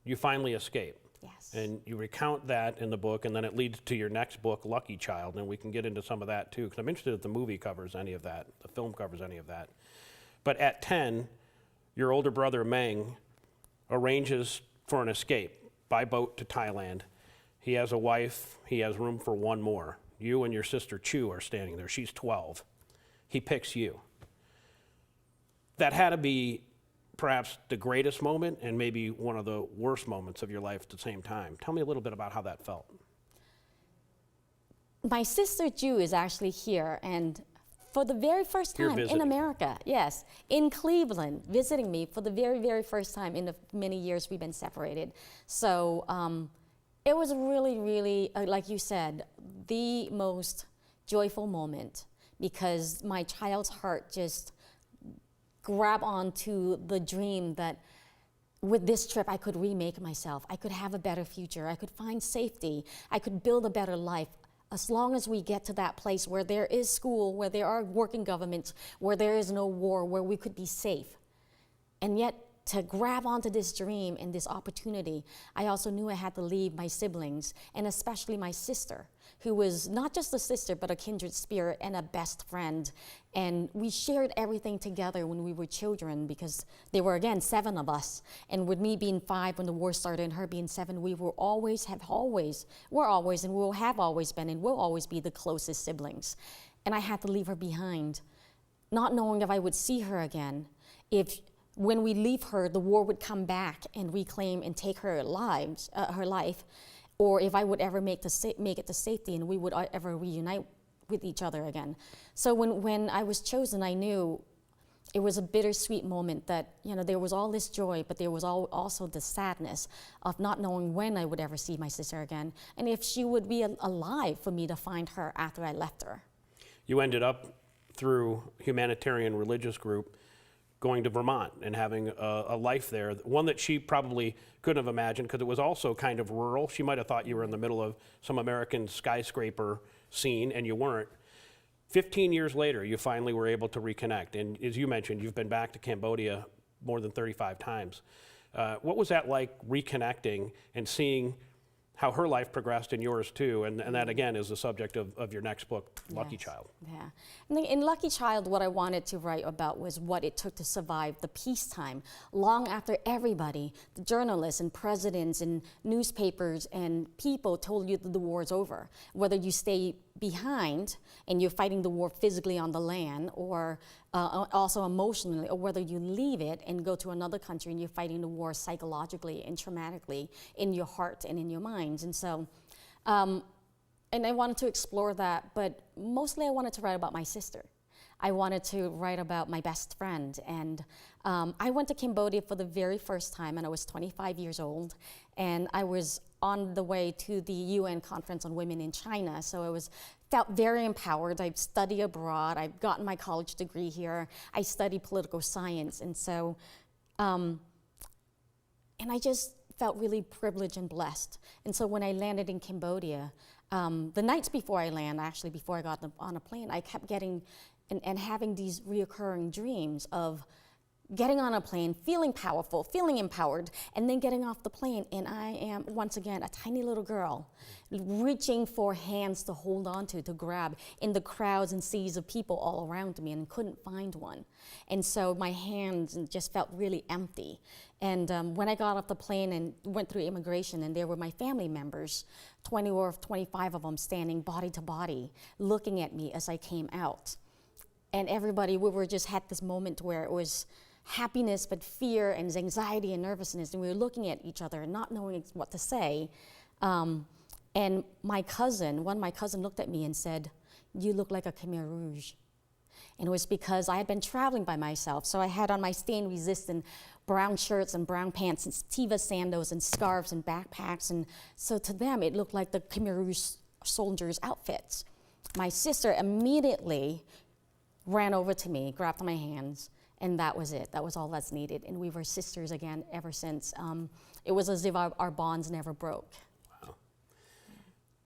you finally escape. Yes. And you recount that in the book, and then it leads to your next book, Lucky Child, and we can get into some of that too, because I'm interested if the movie covers any of that, the film covers any of that. But at 10, your older brother, Meng, arranges for an escape by boat to Thailand. He has a wife, he has room for one more. You and your sister, Chou, are standing there. She's 12. He picks you. That had to be perhaps the greatest moment and maybe one of the worst moments of your life at the same time. Tell me a little bit about how that felt. My sister Chou is actually here, and for the very first time in America, yes, in Cleveland, visiting me for the very, very first time in the many years we've been separated. So it was really, really, like you said, the most joyful moment, because my child's heart just grabbed onto the dream that with this trip I could remake myself, I could have a better future, I could find safety, I could build a better life. As long as we get to that place where there is school, where there are working governments, where there is no war, where we could be safe. And yet, to grab onto this dream and this opportunity, I also knew I had to leave my siblings, and especially my sister, who was not just a sister, but a kindred spirit and a best friend. And we shared everything together when we were children, because there were, again, 7 of us. And with me being 5 when the war started and her being 7, we were always, and will have always been, and will always be the closest siblings. And I had to leave her behind, not knowing if I would see her again, if when we leave her, the war would come back and reclaim and take her life, or if I would ever make it to safety and we would ever reunite with each other again. So when I was chosen, I knew it was a bittersweet moment, that there was all this joy, but there was also the sadness of not knowing when I would ever see my sister again, and if she would be alive for me to find her after I left her. You ended up, through humanitarian religious group, going to Vermont and having a life there, one that she probably couldn't have imagined, because it was also kind of rural. She might have thought you were in the middle of some American skyscraper scene, and you weren't. 15 years later, you finally were able to reconnect. And as you mentioned, you've been back to Cambodia more than 35 times. What was that like, reconnecting and seeing how her life progressed and yours too, and that again is the subject of your next book, Lucky Child. Yeah, and in Lucky Child, what I wanted to write about was what it took to survive the peacetime, long after everybody, the journalists and presidents and newspapers and people told you that the war is over. Whether you stay behind and you're fighting the war physically on the land, or also emotionally, or whether you leave it and go to another country and you're fighting the war psychologically and traumatically in your heart and in your minds. And so, and I wanted to explore that, but mostly I wanted to write about my sister. I wanted to write about my best friend. And I went to Cambodia for the very first time, and I was 25 years old, and I was on the way to the UN Conference on Women in China. So I felt very empowered. I've studied abroad. I've gotten my college degree here. I studied political science. And so, and I just felt really privileged and blessed. And so when I landed in Cambodia, the nights before I land, actually before I got on a plane, I kept getting and having these reoccurring dreams of getting on a plane, feeling powerful, feeling empowered, and then getting off the plane, and I am, once again, a tiny little girl, reaching for hands to hold on to grab in the crowds and seas of people all around me, and couldn't find one. And so my hands just felt really empty. And when I got off the plane and went through immigration, and there were my family members, 20 or 25 of them standing body to body, looking at me as I came out. And everybody, we were just had this moment where it was happiness, but fear and anxiety and nervousness, and we were looking at each other and not knowing what to say. And my cousin looked at me and said, "You look like a Khmer Rouge." And it was because I had been traveling by myself, so I had on my stain-resistant brown shirts and brown pants and Teva sandals and scarves and backpacks, and so to them it looked like the Khmer Rouge soldiers' outfits. My sister immediately ran over to me, grabbed my hands, and that was it. That was all that's needed. And we were sisters again ever since. It was as if our bonds never broke.